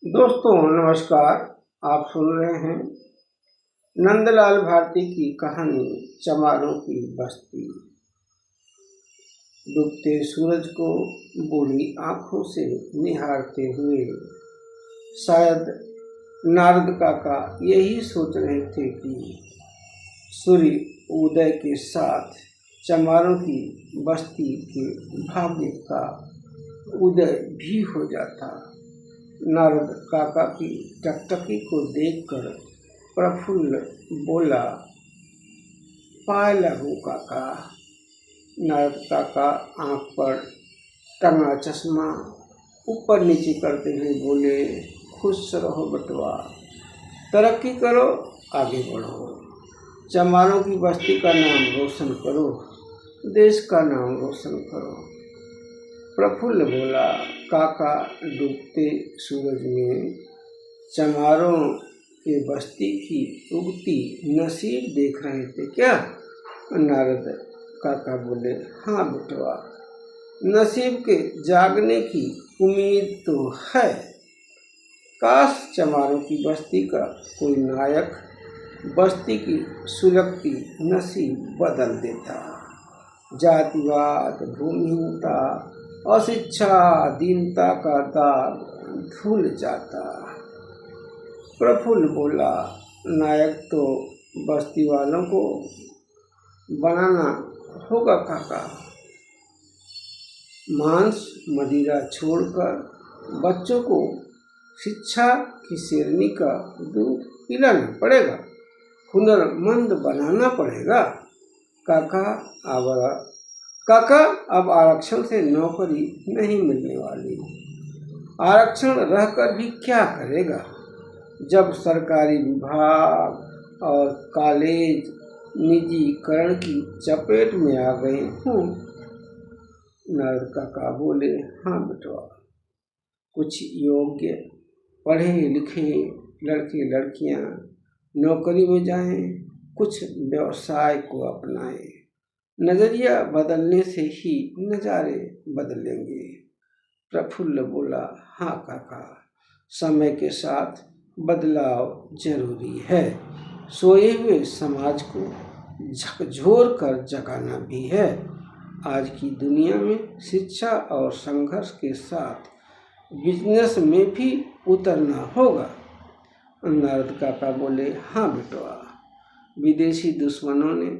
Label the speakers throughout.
Speaker 1: दोस्तों नमस्कार। आप सुन रहे हैं नंदलाल भारती की कहानी चमारों की बस्ती। डूबते सूरज को बूढ़ी आंखों से निहारते हुए शायद नारद काका यही सोच रहे थे कि सूर्य उदय के साथ चमारों की बस्ती के भाग्य का उदय भी हो जाता। नारद काका की टकटकी को देखकर प्रफुल्ल बोला, पाए लगू काका। नारद काका आंख पर टंगा चश्मा ऊपर नीचे करते हुए बोले, खुश रहो बटवा, तरक्की करो, आगे बढ़ो, चमारों की बस्ती का नाम रोशन करो, देश का नाम रोशन करो। प्रफुल्ल बोला, काका डूबते सूरज में चमारों के बस्ती की उगती नसीब देख रहे थे क्या? नारद काका बोले, हाँ बेटवा, नसीब के जागने की उम्मीद तो है। काश चमारों की बस्ती का कोई नायक बस्ती की सुलगती नसीब बदल देता। जातिवाद, भूमिहीनता, अशिक्षा, दीनता का दाग धुल जाता। प्रफुल्ल बोला, नायक तो बस्ती वालों को बनाना होगा काका। मांस मदिरा छोड़कर बच्चों को शिक्षा की शेरनी का दूध पिलाना पड़ेगा, हुनरमंद बनाना पड़ेगा। काका अब आरक्षण से नौकरी नहीं मिलने वाली। आरक्षण रहकर भी क्या करेगा जब सरकारी विभाग और कॉलेज निजीकरण की चपेट में आ गए हों? नारद काका बोले, हाँ बेटवा, कुछ योग्य पढ़े लिखे लड़के लड़कियां नौकरी में जाएं, कुछ व्यवसाय को अपनाएं। नजरिया बदलने से ही नजारे बदलेंगे। प्रफुल्ल बोला, हाँ काका, समय के साथ बदलाव जरूरी है। सोए हुए समाज को झकझोर कर जगाना भी है। आज की दुनिया में शिक्षा और संघर्ष के साथ बिजनेस में भी उतरना होगा। नारद काका बोले, हाँ बेटवा, विदेशी दुश्मनों ने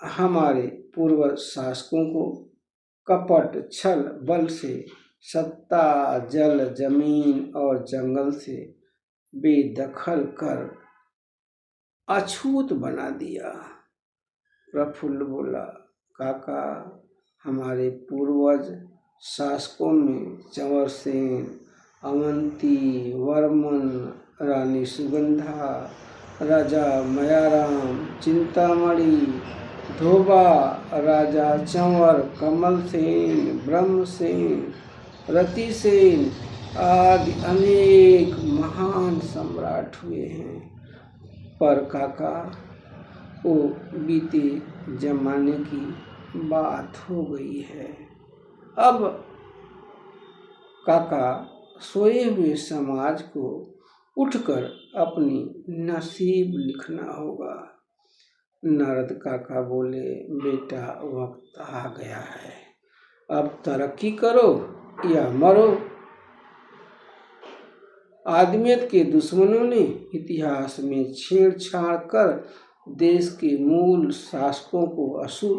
Speaker 1: हमारे पूर्व शासकों को कपट छल बल से सत्ता, जल, जमीन और जंगल से बेदखल कर अछूत बना दिया। प्रफुल्ल बोला, काका, हमारे पूर्वज शासकों में चंवर सेन, अवंती वर्मन, रानी सुगंधा, राजा मयाराम, चिंतामणि, धोबा, राजा चंवर, कमल सेन, ब्रह्मसेन, रति सेन आदि अनेक महान सम्राट हुए हैं। पर काका, वो बीते जमाने की बात हो गई है। अब काका, सोए हुए समाज को उठकर अपनी नसीब लिखना होगा। नारद काका बोले, बेटा, वक्त आ गया है, अब तरक्की करो या मरो। आदमियत के दुश्मनों ने इतिहास में छेड़छाड़ कर देश के मूल शासकों को असुर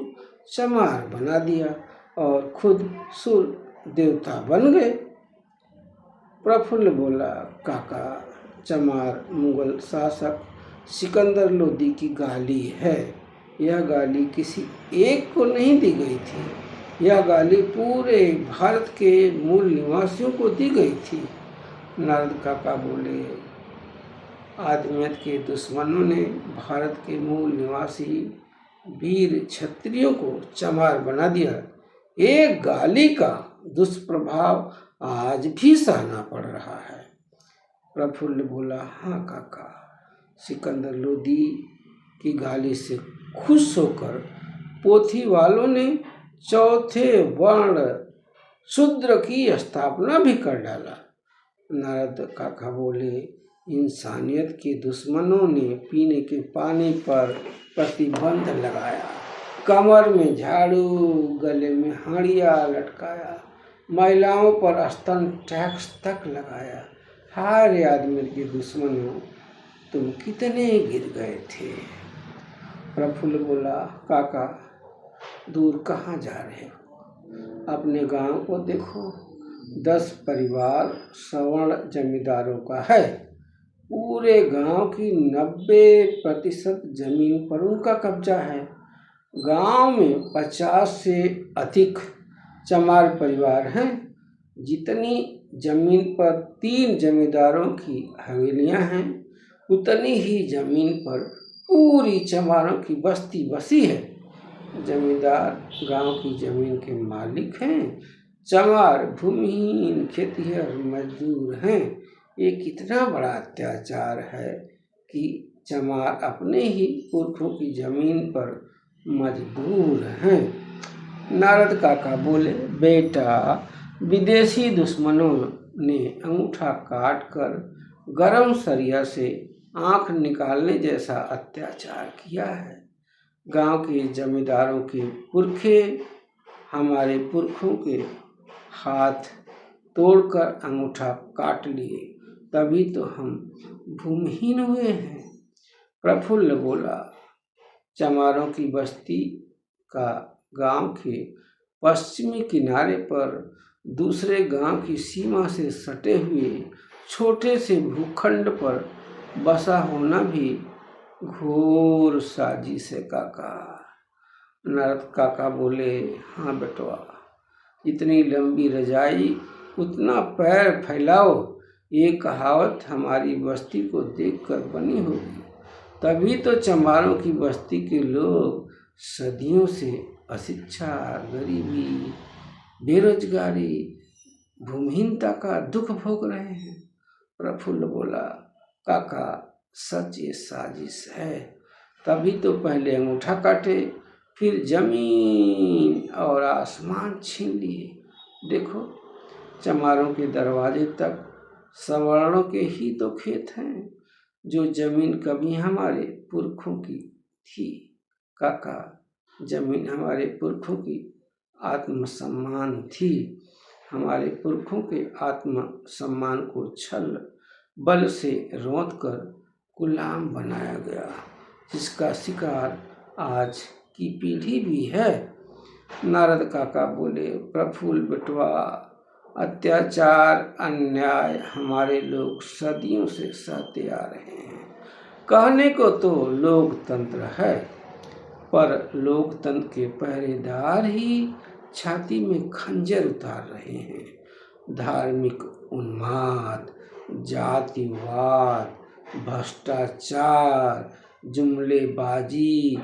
Speaker 1: चमार बना दिया और खुद सुर देवता बन गए। प्रफुल्ल बोला, काका, चमार मुगल शासक सिकंदर लोदी की गाली है। यह गाली किसी एक को नहीं दी गई थी, यह गाली पूरे भारत के मूल निवासियों को दी गई थी। नारद काका बोले, आदमियत के दुश्मनों ने भारत के मूल निवासी वीर क्षत्रियों को चमार बना दिया। एक गाली का दुष्प्रभाव आज भी सहना पड़ रहा है। प्रफुल्ल बोला, हाँ काका, सिकंदर लोदी की गाली से खुश होकर पोथी वालों ने चौथे वर्ण शूद्र की स्थापना भी कर डाला। नारद काका बोले, इंसानियत के दुश्मनों ने पीने के पानी पर प्रतिबंध लगाया, कमर में झाड़ू, गले में हाड़िया लटकाया, महिलाओं पर स्तन टैक्स तक लगाया। हाय रे आदमी के दुश्मनों, तुम कितने गिर गए थे। प्रफुल्ल बोला, काका दूर कहाँ जा रहे हो, अपने गांव को देखो। 10 परिवार सवर्ण जमींदारों का है। पूरे गांव की 90% जमीन पर उनका कब्जा है। गांव में 50 से अधिक चमार परिवार हैं। जितनी जमीन पर 3 जमींदारों की हवेलियां हैं, उतनी ही जमीन पर पूरी चमारों की बस्ती बसी है। जमींदार गांव की जमीन के मालिक हैं, चमार भूमिहीन खेतिहर मजदूर हैं। ये कितना बड़ा अत्याचार है कि चमार अपने ही पुरखों की जमीन पर मजबूर हैं। नारद काका बोले, बेटा विदेशी दुश्मनों ने अंगूठा काट कर गरम सरिया से आंख निकालने जैसा अत्याचार किया है। गांव के जमींदारों के पुरखे हमारे पुरखों के हाथ तोड़कर अंगूठा काट लिए, तभी तो हम भूमिहीन हुए हैं। प्रफुल्ल बोला, चमारों की बस्ती का गांव के पश्चिमी किनारे पर दूसरे गांव की सीमा से सटे हुए छोटे से भूखंड पर बसा होना भी घोर साजिश है काका। नारद काका बोले, हाँ बेटवा, इतनी लंबी रजाई उतना पैर फैलाओ, ये कहावत हमारी बस्ती को देखकर बनी होगी। तभी तो चमारों की बस्ती के लोग सदियों से अशिक्षा, गरीबी, बेरोजगारी, भूमिहीनता का दुख भोग रहे हैं। प्रफुल्ल बोला, काका सच ये साजिश है। तभी तो पहले अंगूठा काटे, फिर जमीन और आसमान छीन लिए। देखो, चमारों के दरवाजे तक सवर्णों के ही तो खेत हैं। जो जमीन कभी हमारे पुरखों की थी काका, जमीन हमारे पुरखों की आत्मसम्मान थी। हमारे पुरखों के आत्मसम्मान को छल बल से रौंद कर गुलाम बनाया गया, जिसका शिकार आज की पीढ़ी भी है। नारद काका बोले, प्रफुल्ल बेटवा, अत्याचार अन्याय हमारे लोग सदियों से सहते आ रहे हैं। कहने को तो लोकतंत्र है, पर लोकतंत्र के पहरेदार ही छाती में खंजर उतार रहे हैं। धार्मिक उन्माद, जातिवाद, भ्रष्टाचार, जुमलेबाजी,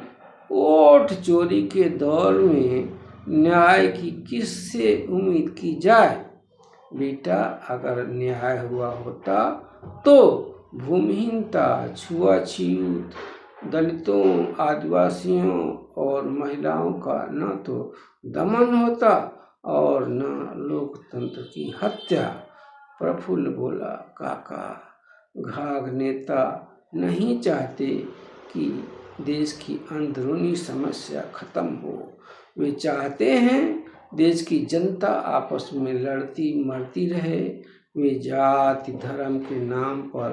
Speaker 1: वोट चोरी के दौर में न्याय की किससे उम्मीद की जाए। बेटा, अगर न्याय हुआ होता तो भूमिहीनता, छुआछूत, दलितों, आदिवासियों और महिलाओं का न तो दमन होता और न लोकतंत्र की हत्या। प्रफुल्ल बोला, काका घाघ नेता नहीं चाहते कि देश की अंदरूनी समस्या खत्म हो। वे चाहते हैं देश की जनता आपस में लड़ती मरती रहे। वे जाति धर्म के नाम पर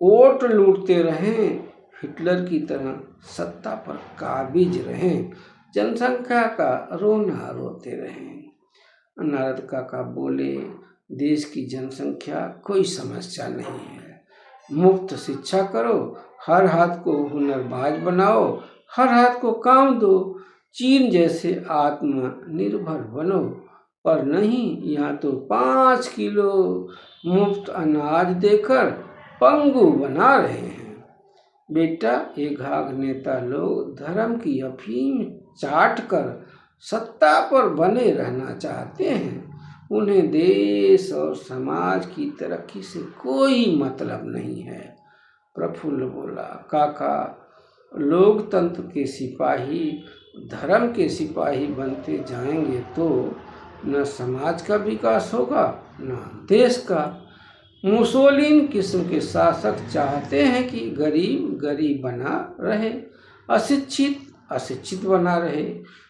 Speaker 1: वोट लूटते रहें, हिटलर की तरह सत्ता पर काबिज रहें, जनसंख्या का रोना रोते रहें। नारद काका बोले, देश की जनसंख्या कोई समस्या नहीं है। मुफ्त शिक्षा करो, हर हाथ को हुनरबाज बनाओ, हर हाथ को काम दो, चीन जैसे आत्मनिर्भर बनो। पर नहीं, यहाँ तो 5 किलो मुफ्त अनाज देकर पंगु बना रहे हैं। बेटा, ये घाघ नेता लोग धर्म की अफीम चाट कर सत्ता पर बने रहना चाहते हैं। उन्हें देश और समाज की तरक्की से कोई मतलब नहीं है। प्रफुल्ल बोला, काका लोकतंत्र के सिपाही धर्म के सिपाही बनते जाएंगे तो न समाज का विकास होगा न देश का। मुसोलिन किस्म के शासक चाहते हैं कि गरीब गरीब बना रहे, अशिक्षित अशिक्षित बना रहे,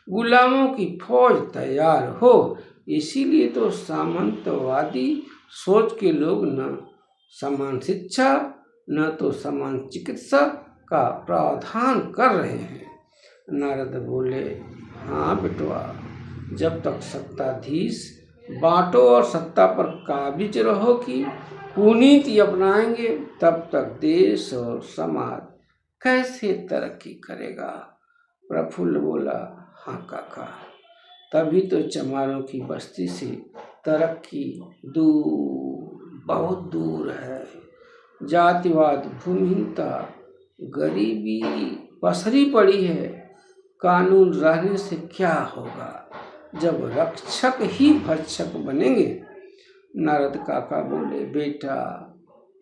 Speaker 1: गुलामों की फौज तैयार हो। इसीलिए तो सामंतवादी सोच के लोग न समान शिक्षा न तो समान चिकित्सा का प्रावधान कर रहे हैं। नारद बोले, हाँ बेटवा, जब तक सत्ताधीश बांटो और सत्ता पर काबिज रहो कि कुनीति अपनाएंगे, तब तक देश और समाज कैसे तरक्की करेगा। प्रफुल्ल बोला, हाँ काका, तभी तो चमारों की बस्ती से तरक्की दूर बहुत दूर है। जातिवाद, भूमिहीनता, गरीबी पसरी पड़ी है। कानून रहने से क्या होगा जब रक्षक ही भक्षक बनेंगे। नारद काका बोले, बेटा,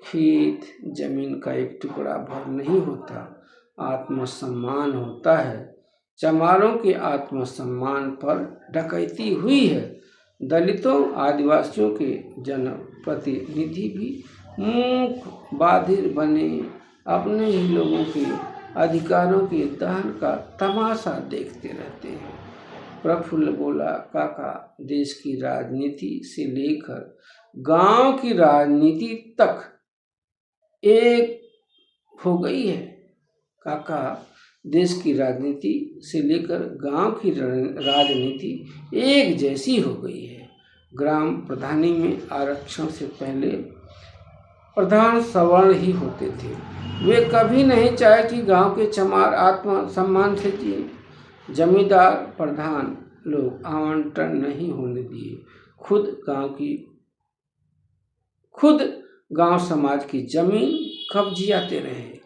Speaker 1: खेत जमीन का एक टुकड़ा भर नहीं होता, आत्मसम्मान होता है। चमारों के आत्मसम्मान पर डकैती हुई है। दलितों आदिवासियों के जनप्रतिनिधि भी मूक बाधिर बने अपने ही लोगों के अधिकारों के दहन का तमाशा देखते रहते हैं। प्रफुल्ल बोला, काका, देश की राजनीति से लेकर गांव की राजनीति तक एक हो गई है। काका, देश की राजनीति से लेकर गांव की राजनीति एक जैसी हो गई है। ग्राम प्रधानी में आरक्षण से पहले प्रधान सवर्ण ही होते थे। वे कभी नहीं चाहे कि गांव के चमार आत्म सम्मान से जिए। जमींदार प्रधान लोग आवंटन नहीं होने दिए, खुद गांव समाज की जमीन कब्जियाते रहे।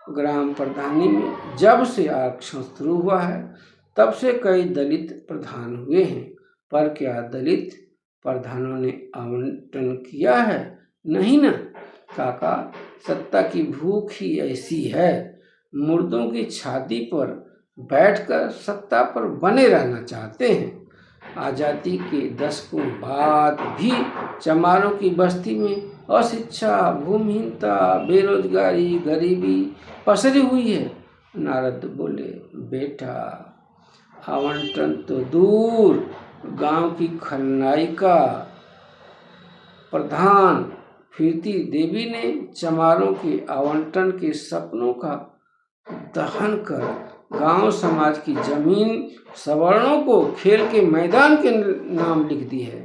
Speaker 1: ग्राम प्रधानी में जब से आरक्षण शुरू हुआ है, तब से कई दलित प्रधान हुए हैं। पर क्या दलित प्रधानों ने आवंटन किया है? नहीं ना काका, सत्ता की भूख ही ऐसी है। मुर्दों की छाती पर बैठकर सत्ता पर बने रहना चाहते हैं। आज़ादी के दशकों बाद भी चमारों की बस्ती में अशिक्षा, भूमिहीनता, बेरोजगारी, गरीबी पसरी हुई है। नारद बोले, बेटा, आवंटन तो दूर, गांव की खलनायिका प्रधान फिरती देवी ने चमारों के आवंटन के सपनों का दहन कर गांव समाज की जमीन सवर्णों को खेल के मैदान के नाम लिख दी है।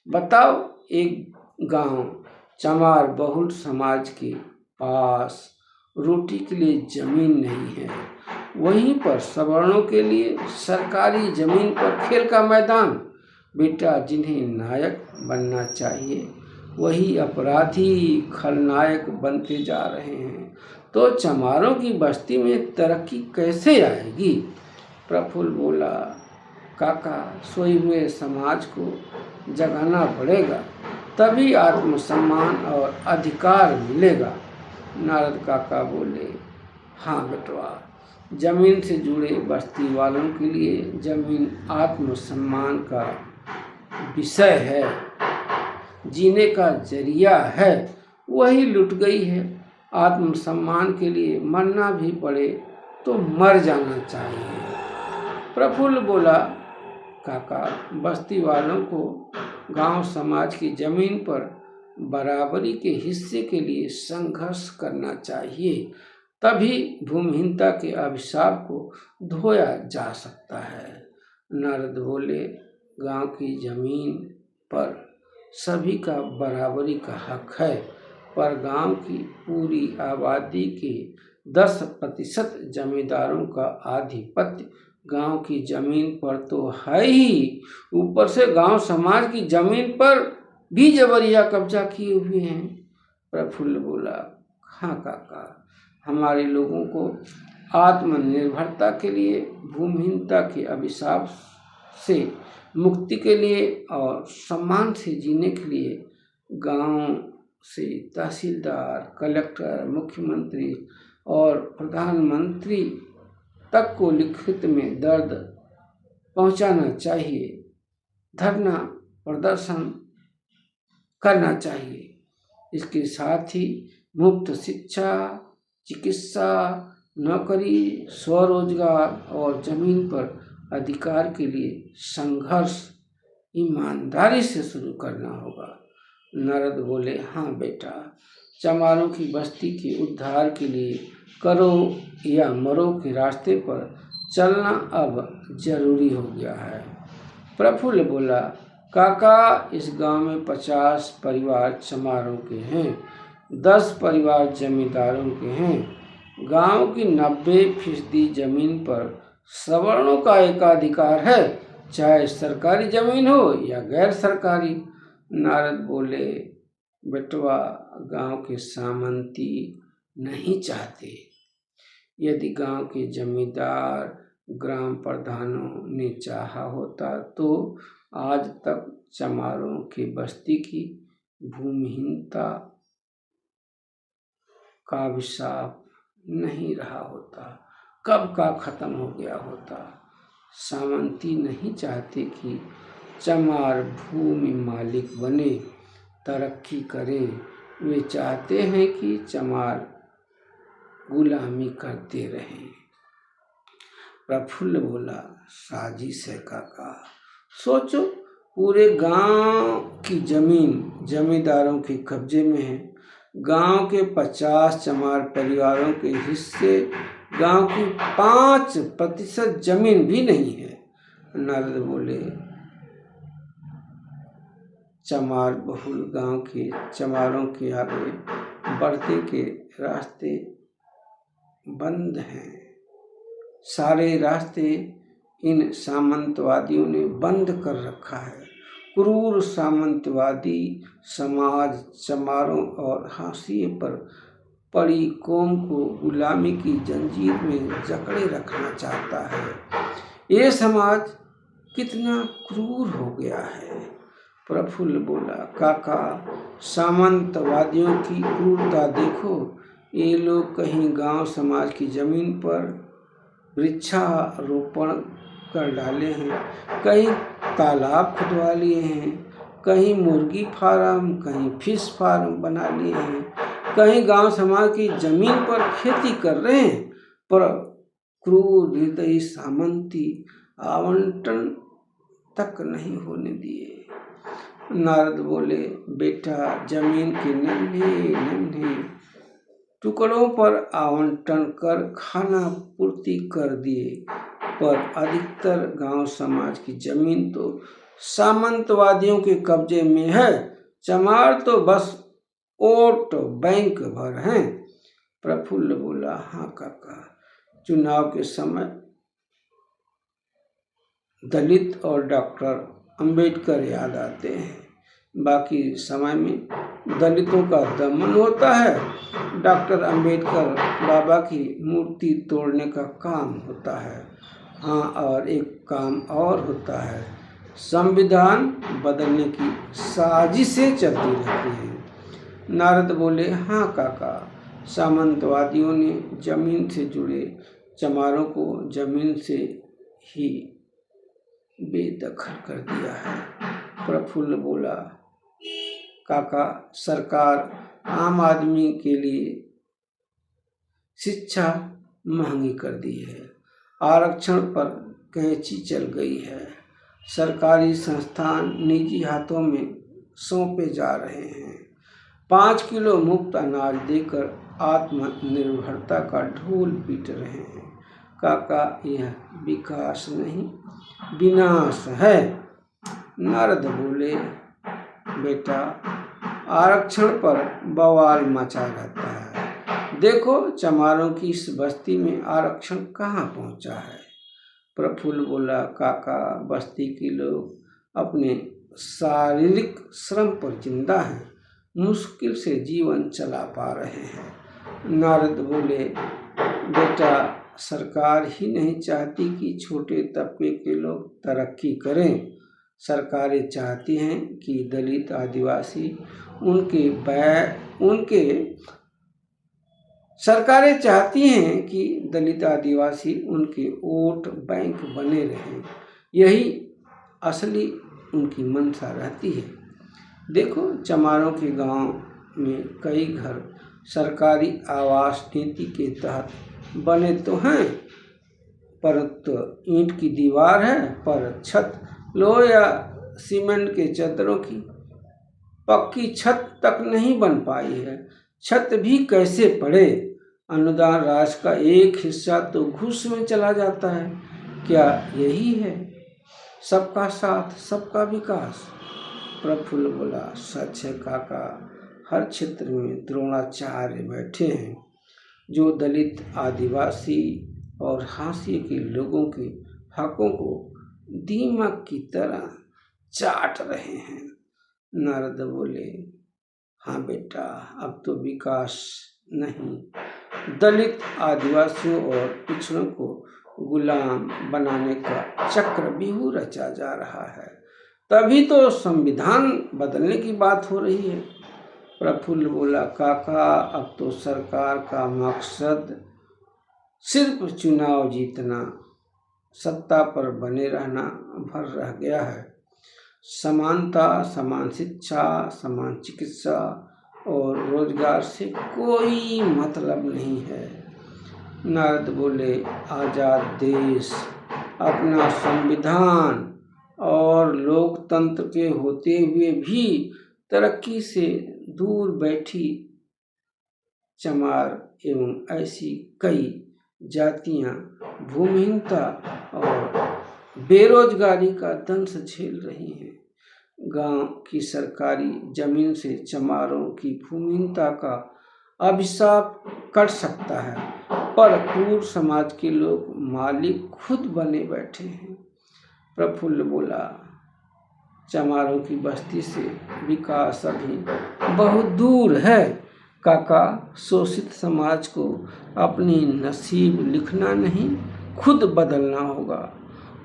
Speaker 1: बताओ, एक गांव चमार बहुल समाज के पास रोटी के लिए जमीन नहीं है, वहीं पर सवर्णों के लिए सरकारी जमीन पर खेल का मैदान। बेटा, जिन्हें नायक बनना चाहिए वही अपराधी खलनायक बनते जा रहे हैं, तो चमारों की बस्ती में तरक्की कैसे आएगी। प्रफुल्ल बोला, काका, सोए हुए समाज को जगाना पड़ेगा, तभी आत्मसम्मान और अधिकार मिलेगा। नारद काका बोले, हाँ बेटवा, जमीन से जुड़े बस्ती वालों के लिए जमीन आत्मसम्मान का विषय है, जीने का जरिया है। वही लुट गई है। आत्मसम्मान के लिए मरना भी पड़े तो मर जाना चाहिए। प्रफुल्ल बोला, काका, बस्ती वालों को गांव समाज की जमीन पर बराबरी के हिस्से के लिए संघर्ष करना चाहिए, तभी भूमिहीनता के अभिशाप को धोया जा सकता है। नारद बोले, गांव की जमीन पर सभी का बराबरी का हक है, पर गांव की पूरी आबादी के 10% जमींदारों का आधिपत्य गांव की जमीन पर तो है ही, ऊपर से गांव समाज की जमीन पर भी जबरिया कब्जा किए हुए हैं। प्रफुल्ल बोला, हाँ काका, हमारे लोगों को आत्मनिर्भरता के लिए, भूमिहीनता के अभिशाप से मुक्ति के लिए और सम्मान से जीने के लिए गांव से तहसीलदार, कलेक्टर, मुख्यमंत्री और प्रधानमंत्री तक को लिखित में दर्द पहुंचाना चाहिए, धरना प्रदर्शन करना चाहिए। इसके साथ ही मुफ्त शिक्षा, चिकित्सा, नौकरी, स्वरोजगार और जमीन पर अधिकार के लिए संघर्ष ईमानदारी से शुरू करना होगा। नारद बोले, हाँ बेटा, चमारों की बस्ती के उद्धार के लिए करो या मरो के रास्ते पर चलना अब जरूरी हो गया है। प्रफुल्ल बोला, काका, इस गांव में 50 परिवार चमारों के हैं, 10 परिवार जमींदारों के हैं। गांव की 90% जमीन पर सवर्णों का एकाधिकार है, चाहे सरकारी जमीन हो या गैर सरकारी। नारद बोले, बेटवा, गांव के सामंती नहीं चाहते। यदि गांव के जमींदार, ग्राम प्रधानों ने चाहा होता तो आज तक चमारों की बस्ती की भूमिहीनता का अभिशाप नहीं रहा होता, कब का खत्म हो गया होता। सामंती नहीं चाहते कि चमार भूमि मालिक बने, तरक्की करें। वे चाहते हैं कि चमार गुलामी करते रहें। प्रफुल्ल बोला, साजिश है काका। सोचो, पूरे गांव की जमीन जमींदारों के कब्जे में है। गांव के 50 चमार परिवारों के हिस्से गांव की 5% जमीन भी नहीं है। नारद बोले, चमार बहुल गांव के चमारों के आगे बढ़ने के रास्ते बंद हैं। सारे रास्ते इन सामंतवादियों ने बंद कर रखा है। क्रूर सामंतवादी समाज चमारों और हाशिए पर पड़ी कौम को गुलामी की जंजीर में जकड़े रखना चाहता है। ये समाज कितना क्रूर हो गया है। प्रफुल्ल बोला, काका, सामंतवादियों की क्रूरता देखो। ये लोग कहीं गांव समाज की जमीन पर वृक्षारोपण कर डाले हैं, कहीं तालाब खुदवा लिए हैं, कहीं मुर्गी फार्म, कहीं फिश फार्म बना लिए हैं, कहीं गांव समाज की जमीन पर खेती कर रहे हैं। पर क्रूर हृदयी सामंती आवंटन तक नहीं होने दिए। नारद बोले, बेटा, जमीन के नन्हे नन्हे टुकड़ों पर आवंटन कर खाना पूर्ति कर दिए, पर अधिकतर गांव समाज की जमीन तो सामंतवादियों के कब्जे में है। चमार तो बस वोट बैंक भर हैं। प्रफुल्ल बोला, हाँ काका, चुनाव के समय दलित और डॉक्टर अंबेडकर याद आते हैं। बाकी समय में दलितों का दमन होता है, डॉक्टर अंबेडकर बाबा की मूर्ति तोड़ने का काम होता है। हाँ, और एक काम और होता है, संविधान बदलने की साजिशें चलती रहती हैं। नारद बोले, हाँ काका, सामंतवादियों ने जमीन से जुड़े चमारों को जमीन से ही बेदखल कर दिया है। प्रफुल्ल बोला, काका, सरकार आम आदमी के लिए शिक्षा महंगी कर दी है, आरक्षण पर कैंची चल गई है, सरकारी संस्थान निजी हाथों में सौंपे जा रहे हैं, 5 किलो मुफ्त अनाज देकर आत्मनिर्भरता का ढोल पीट रहे हैं। काका, यह विकास नहीं विनाश है। नारद बोले, बेटा, आरक्षण पर बवाल मचा रहता है। देखो, चमारों की इस बस्ती में आरक्षण कहाँ पहुँचा है। प्रफुल्ल बोला, काका, बस्ती के लोग अपने शारीरिक श्रम पर जिंदा हैं, मुश्किल से जीवन चला पा रहे हैं। नारद बोले, बेटा, सरकार ही नहीं चाहती कि छोटे तबके के लोग तरक्की करें। सरकारें चाहती हैं कि दलित आदिवासी सरकारें चाहती हैं कि दलित आदिवासी उनके वोट बैंक बने रहें। यही असली उनकी मंशा रहती है। देखो, चमारों के गांव में कई घर सरकारी आवास नीति के तहत बने तो हैं, परंतु ईंट की दीवार है पर छत लोहे या सीमेंट के चद्दरों की पक्की छत तक नहीं बन पाई है। छत भी कैसे पड़े? अनुदान राशि का एक हिस्सा तो घूस में चला जाता है। क्या यही है सबका साथ सबका विकास? प्रफुल्ल बोला, सच है काका, हर क्षेत्र में द्रोणाचार्य बैठे हैं जो दलित, आदिवासी और हाशिए के लोगों के हकों को दीमक की तरह चाट रहे हैं। नारद बोले, हाँ बेटा, अब तो विकास नहीं, दलित, आदिवासियों और पिछड़ों को गुलाम बनाने का चक्रव्यूह रचा जा रहा है। तभी तो संविधान बदलने की बात हो रही है। प्रफुल्ल बोला, काका, अब तो सरकार का मकसद सिर्फ चुनाव जीतना, सत्ता पर बने रहना भर रह गया है। समानता, समान शिक्षा, समान चिकित्सा और रोजगार से कोई मतलब नहीं है। नारद बोले, आजाद देश, अपना संविधान और लोकतंत्र के होते हुए भी तरक्की से दूर बैठी चमार एवं ऐसी कई जातियां भूमिहीनता और बेरोजगारी का दंश झेल रही हैं। गांव की सरकारी जमीन से चमारों की भूमिहीनता का अभिशाप कट सकता है, पर क्रूर समाज के लोग मालिक खुद बने बैठे हैं। प्रफुल्ल बोला, चमारों की बस्ती से विकास अभी बहुत दूर है काका। शोषित समाज को अपनी नसीब लिखना नहीं, खुद बदलना होगा।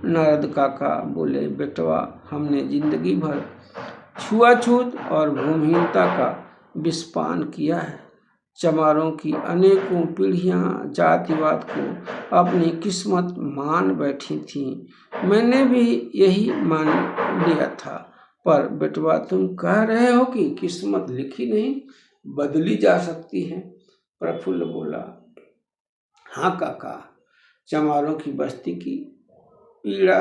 Speaker 1: नारद काका बोले, बेटवा, हमने जिंदगी भर छुआछूत और भूमिहीनता का विषपान किया है। चमारों की अनेकों पीढ़ियां जातिवाद को अपनी किस्मत मान बैठी थीं। मैंने भी यही मान लिया था, पर बेटवा, तुम कह रहे हो कि किस्मत लिखी नहीं, बदली जा सकती है। प्रफुल्ल बोला, हाँ काका, चमारों की बस्ती की पीड़ा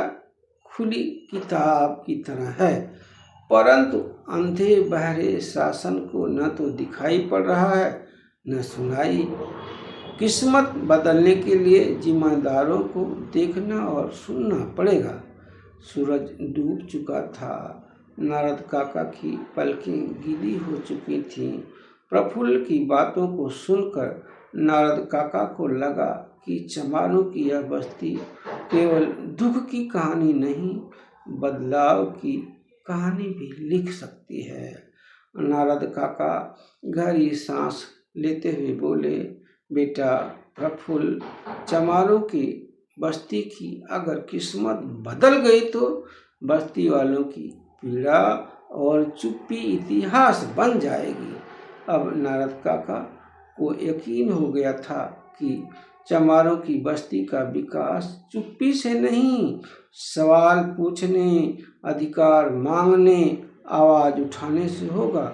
Speaker 1: खुली किताब की तरह है, परंतु अंधे बहरे शासन को न तो दिखाई पड़ रहा है न सुनाई। किस्मत बदलने के लिए जिम्मेदारों को देखना और सुनना पड़ेगा। सूरज डूब चुका था, नारद काका की पलकें गीली हो चुकी थीं। प्रफुल्ल की बातों को सुनकर नारद काका को लगा कि चमारों की यह बस्ती केवल दुख की कहानी नहीं, बदलाव की कहानी भी लिख सकती है। नारद काका गहरी सांस लेते हुए बोले, बेटा प्रफुल्ल, चमारों की बस्ती की अगर किस्मत बदल गई तो बस्ती वालों की पीड़ा और चुप्पी इतिहास बन जाएगी। अब नारद काका को यकीन हो गया था कि चमारों की बस्ती का विकास चुप्पी से नहीं, सवाल पूछने, अधिकार मांगने, आवाज उठाने से होगा।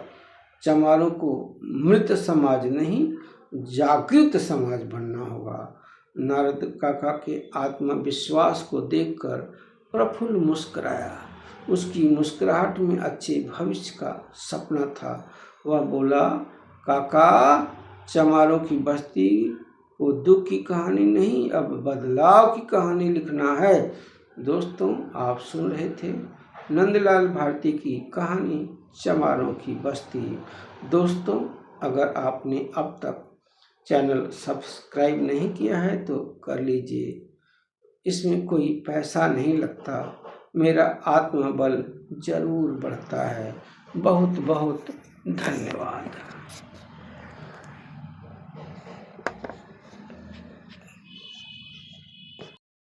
Speaker 1: चमारों को मृत समाज नहीं, जागृत समाज बनना होगा। नारद काका के आत्मविश्वास को देखकर प्रफुल्ल मुस्कुराया। उसकी मुस्कुराहट में अच्छे भविष्य का सपना था। वह बोला, काका, चमारों की बस्ती को दुख की कहानी नहीं, अब बदलाव की कहानी लिखना है। दोस्तों, आप सुन रहे थे नंदलाल भारती की कहानी चमारों की बस्ती। दोस्तों, अगर आपने अब तक चैनल सब्सक्राइब नहीं किया है तो कर लीजिए, इसमें कोई पैसा नहीं लगता, मेरा आत्मबल जरूर बढ़ता है। बहुत बहुत धन्यवाद।